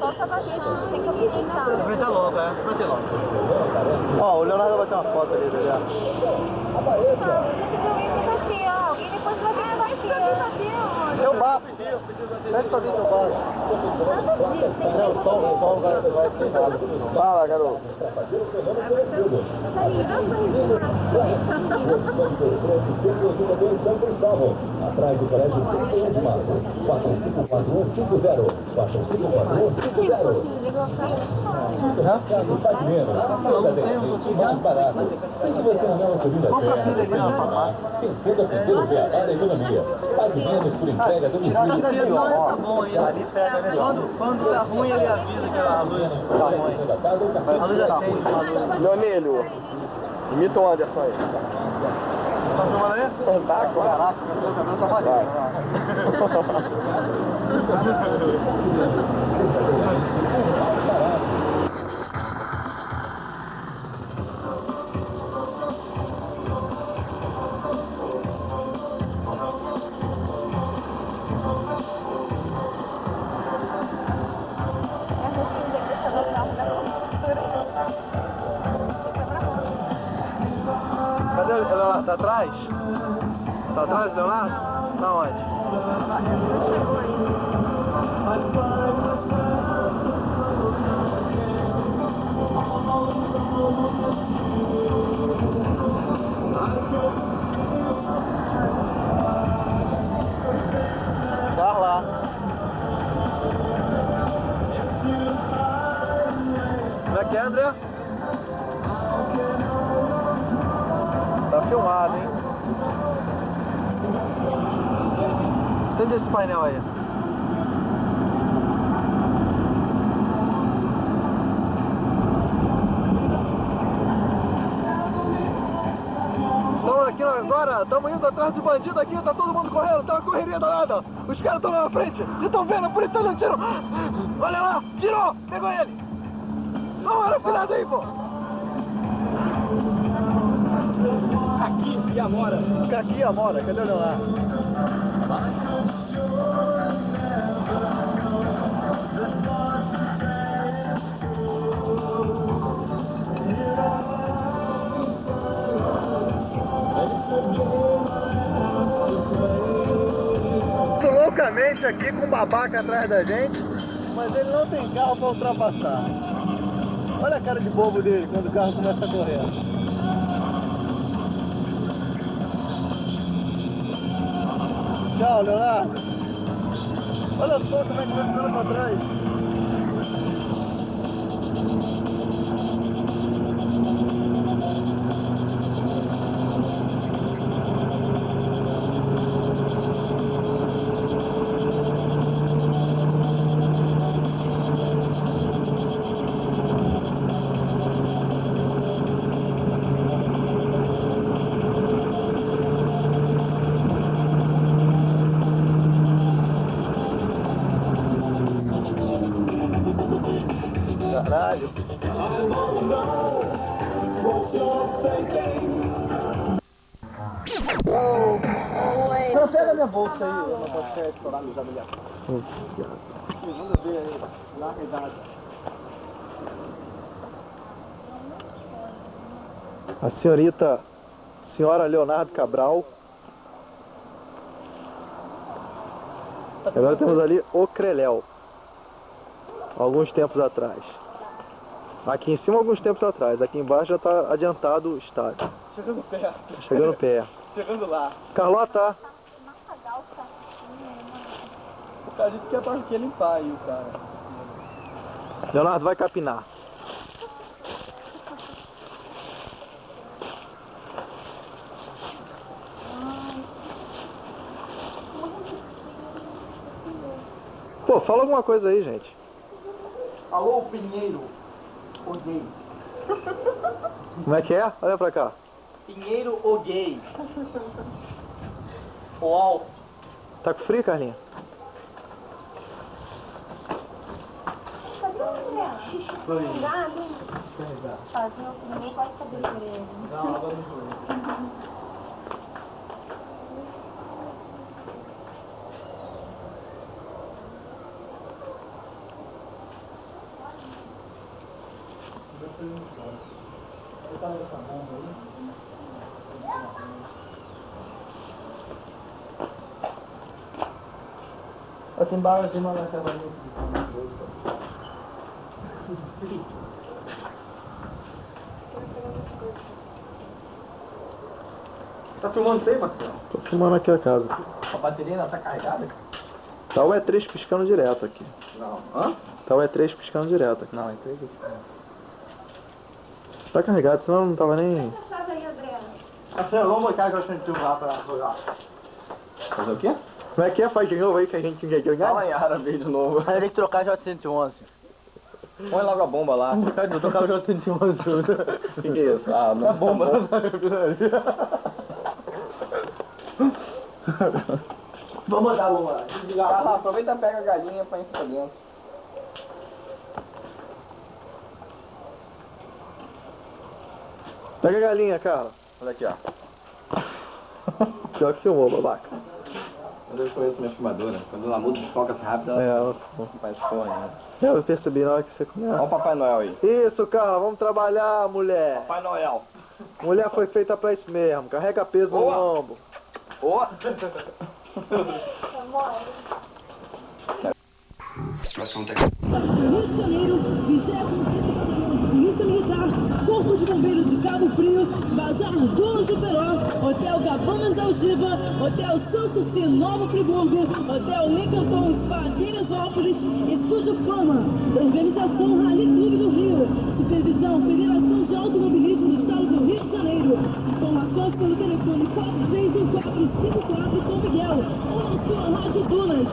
Solta bastante, tem que aproveitar. Aproveita logo, é. Aproveita logo. Ó, o Leonardo vai ter uma foto ali, já. Aqui, ó. E depois vai vir bater, ó. Eu bato. Pede pra vir que eu bato. Não, o som vai queimado. Fala, garoto. Atrás do colégio 31 de março. 454150. 454150. Faz menos. Mais barato. Se você não subindo a terra, tem tudo a primeiro beabá da economia. Pague menos por entrega do domicílio. Tá bom, hein? Ali pega, né? Quando tá ruim, ele avisa que a luz tá ruim. A luz acende. Leonelio, imita o Anderson aí. Tá filmando aí? Tá, caraca, meu cabelo tá malhado. Cadê o Leonardo? Tá atrás? Tá atrás do Leonardo? Tá onde? Tá lá. Como é que é, André? Tá filmado, hein? Acende esse painel aí. Estamos aqui agora, estamos indo atrás do bandido aqui, tá todo mundo correndo, tá uma correria danada. Os caras estão lá na frente, vocês estão vendo, a polícia tá dando tiro. Olha lá, tirou, pegou ele. Não era filhado aí, pô. Aqui e Amora. Aqui e Amora, cadê o Leonardo? Loucamente aqui com um babaca atrás da gente, mas ele não tem carro para ultrapassar. Olha a cara de bobo dele quando o carro começa a correr. Tchau, Leonardo. Olha só como é que vai ficando pra trás. Caralho. Não, pega minha bolsa aí, não pode ser estourada já ali. Manda ver aí, na realidade. A senhora Leonardo Cabral. Agora temos ali o Creléu. Alguns tempos atrás. Aqui em cima alguns tempos atrás. Aqui embaixo já está adiantado o estádio. Chegando perto. Chegando perto. Chegando lá. Carlota. O cara disse que é pra que limpar aí o cara. Leonardo vai capinar. Pô, fala alguma coisa aí, gente. Alô, Pinheiro. O gay. Como é que é? Olha pra cá. Pinheiro o gay. O alto. Tá com frio, Carlinha? Ninguém pode saber por ele. Não, agora não foi. Tem bala de uma naquela ali. Tá filmando isso aí, Marcelo? Tô filmando aqui a casa. A bateria ainda tá carregada? Tá o E3 piscando direto aqui. Não. Hã? Tá o E3 piscando direto aqui. Não, entrei aqui. Tá carregado, senão não tava nem... Chave aí, Adriana. Marcelo, vamos botar que eu senti lá pra jogar. Fazer o quê? Como é que é? Faz de novo aí que a gente não ia Fala em árabe de novo. Aí tem que trocar J111. Põe logo a bomba lá. Vou trocar o J111. O que é isso? Ah, não. A bomba na Vamos botar a bomba lá. Desligar lá. Aproveita e pega a galinha pra ir pra dentro. Pega a galinha, cara. Olha aqui, ó. Pior que filmou, babaca. Eu conheço minha filmadora. Quando ela muda de foco assim rápido, ela É, não faz porra nenhuma. eu percebi na hora que você Olha começa. o Papai Noel aí. Isso, cara, vamos trabalhar, mulher. Papai Noel. Mulher foi feita pra isso mesmo. Carrega peso no Boa. lombo. Ô! Rio de Janeiro, 20º Polícia Militar, Corpo de Bombeiros de Cabo Frio, Bazar do Juperó, Hotel Cabanas da Algiva, Hotel Sanssouci Nova Friburgo, Hotel Lincoln Spa Teresópolis, Estúdio Fama, Organização Rally Clube do Rio, Supervisão Federação de Automobilismo do Estado do Rio de Janeiro, informações pelo telefone 431454 São Miguel, ou na sua Rádio Dunas.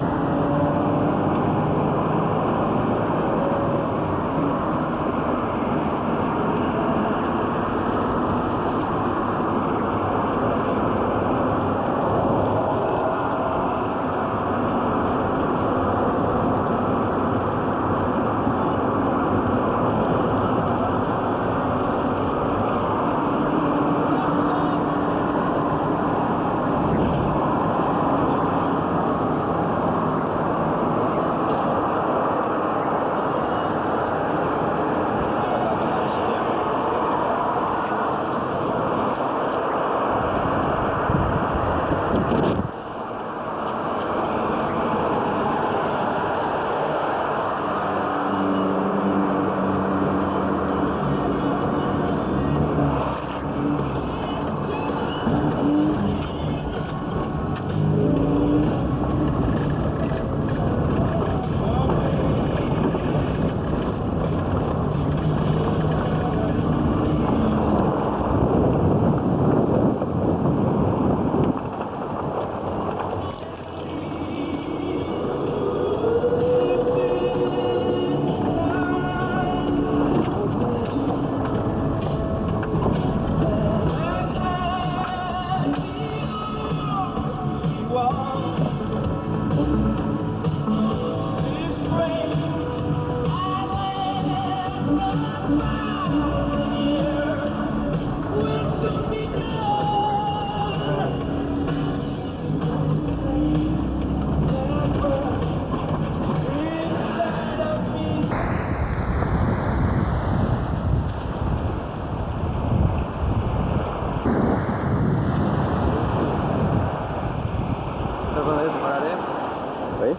Oi?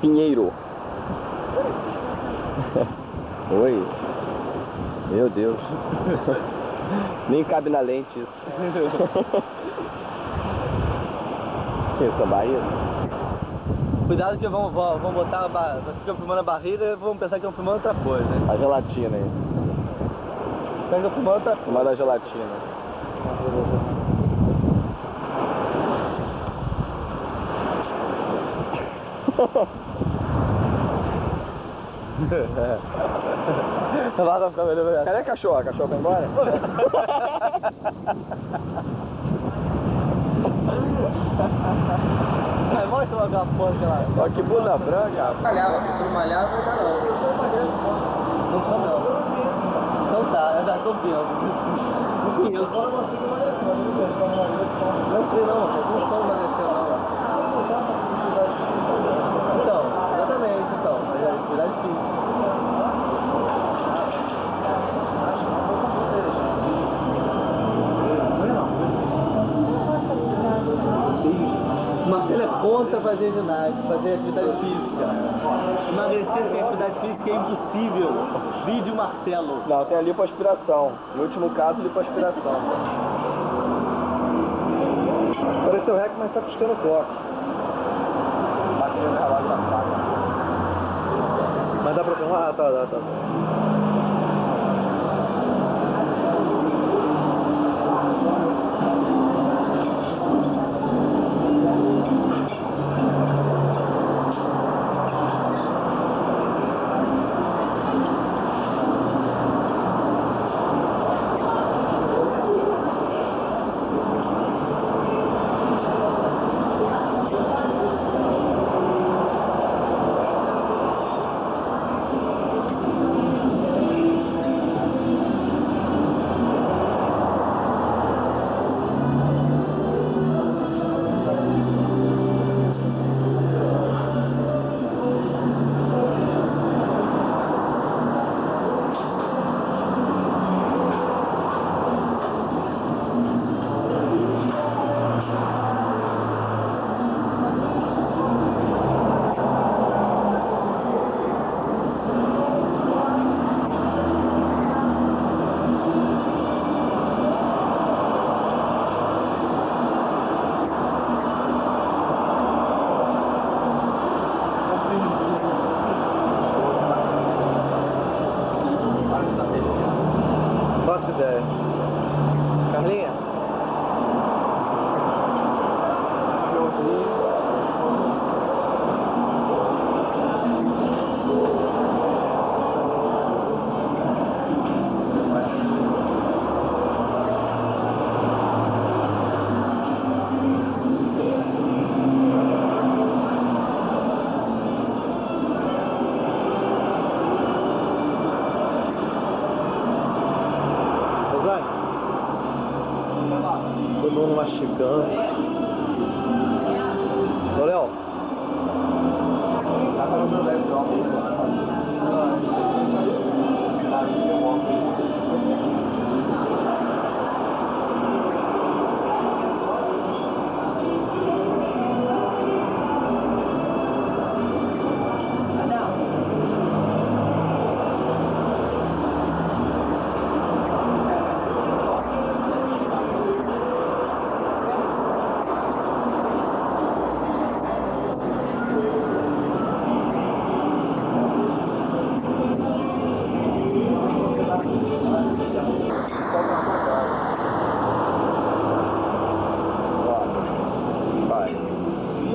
Pinheiro. Oi. Meu Deus. Nem cabe na lente isso. Isso, a barriga. Cuidado que vão botar ficam filmando a barriga e vão pensar que estão filmando outra coisa, né? A gelatina aí. Estão filmando outra coisa. Filmando a gelatina. Cadê a cachorra? A cachorra vai embora? Mostra logo a porra que lá. Olha que bunda branca. Malhava, se tu malhava, não dá não. Não tô não. Então tá, eu já tô vendo. Eu só não consigo emagrecer, não sei não, mas não estou emagrecendo não. Então, exatamente, então. Atividade física. custa fazer ginástica, fazer atividade física. Emagrecer sem atividade física é impossível. Vídeo Marcelo. Não, tem a lipoaspiração. No último caso, lipoaspiração. Pareceu rec, mas tá custando coque. Batendo no relógio da placa. Mas dá pra filmar? Ah, tá. Faço ideia. Carlinha? Todo mundo mastigando. Ô, Léo.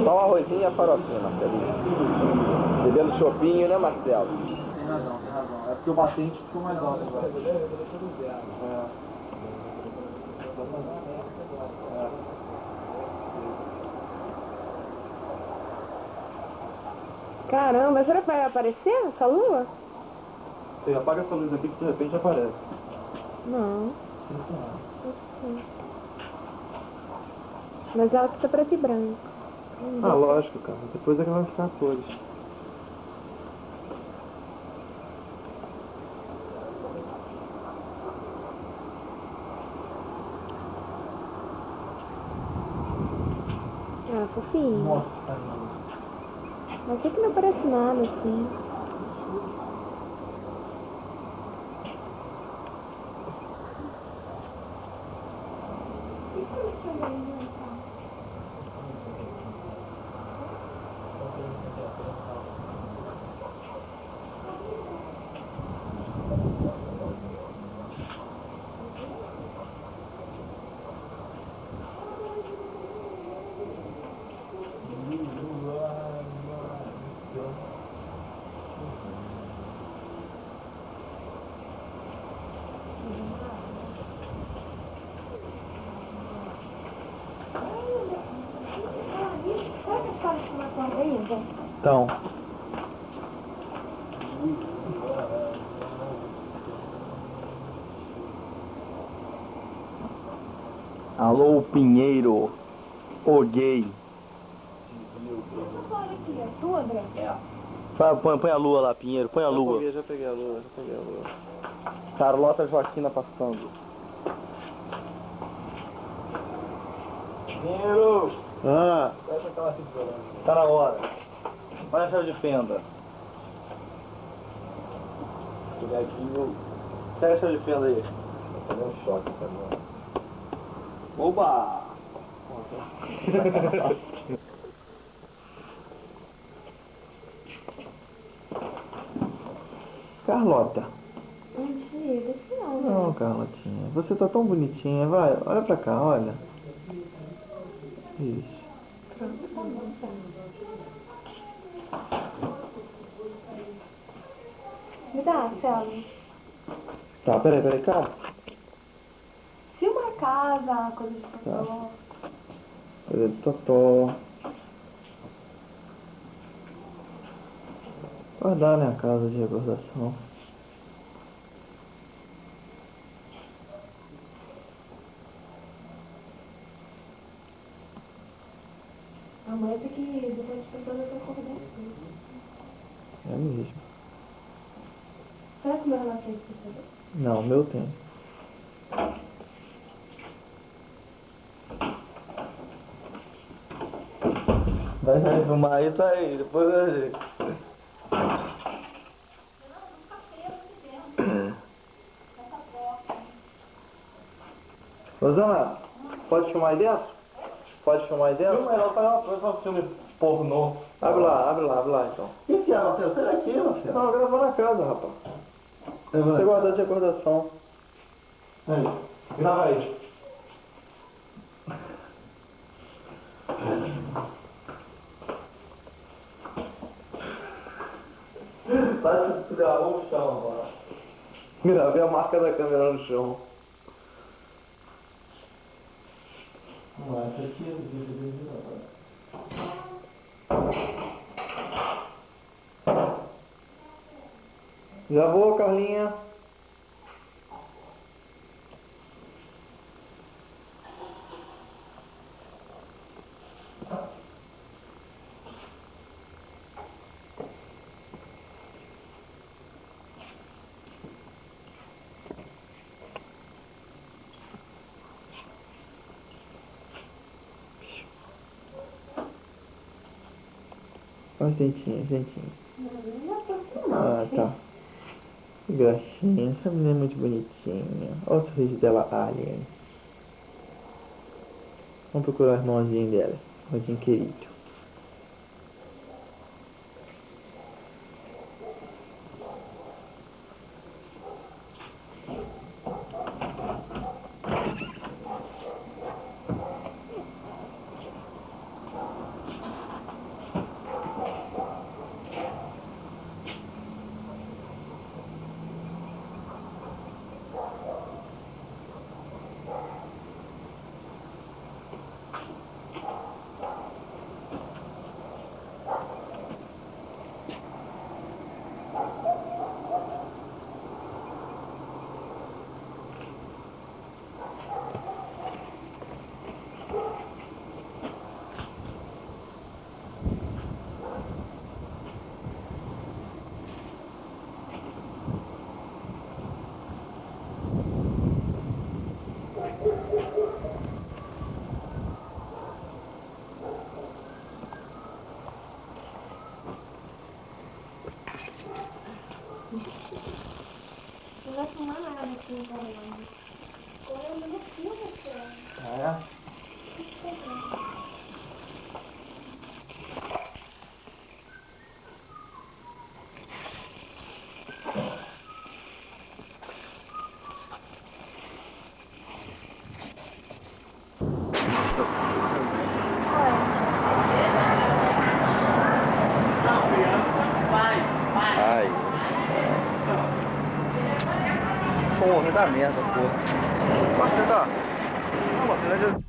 Só um arrozinho e a farofinha, Marcelinho. Bebendo chopinho, né, Marcelo? Tem razão. É porque o batente ficou mais alto agora. Caramba, será que vai aparecer essa lua? Você apaga essa luz aqui que de repente aparece. Não. Mas ela fica preto e branco. Ah, lógico, cara. Depois é que vai ficar a cores. Ah, fofinho. Mas por que não aparece nada assim? Então. Alô, Pinheiro, o gay. Põe a lua lá, Pinheiro, põe a lua. Já peguei a lua. Carlota Joaquina passando. Pinheiro! Ah, Tá na hora. Olha a chave de fenda. Pega a chave de fenda aí. fazer um choque também. Oba! Carlota. Mentira, esse não. Não, Carlotinha. Você tá tão bonitinha. Vai, olha pra cá, olha. Isso. Pronto, tá bom, tá. Me dá, Selma. Tá, peraí, calma. Filma a casa, coisa de totó. Coisa de totó. Guardar, né, a casa de recordação. Amanhã tem que depois de totó eu tô acordando. É mesmo. Será que o meu não tem que fazer? Não, o meu tem. Vai filmar aí, tá aí. Depois eu vejo. Rosana, pode filmar aí dentro? Pode filmar aí dentro? Filma, ela faz uma coisa pra filme pornô. Abre lá então. O que é, Marcelo? Sai daqui, Marcelo. Não, gravou na casa, rapaz. Você guardou de recordação. Aí, grava aí. Parece que tu gravou o chão agora. Gravei a marca da câmera no chão. Não, essa aqui é do Já vou, Carlinha. Olha os dentinhos, Ah, tá. Que gracinha, essa menina é muito bonitinha. Olha o sorriso dela, alien. Vamos procurar o irmãozinho dela, irmãozinho querido. Não vai filmar nada aqui no Carolina. Eu não filmo, cara. Ah, Ai. Porra, dá merda, porra. Posso tentar? Não, Marcelo,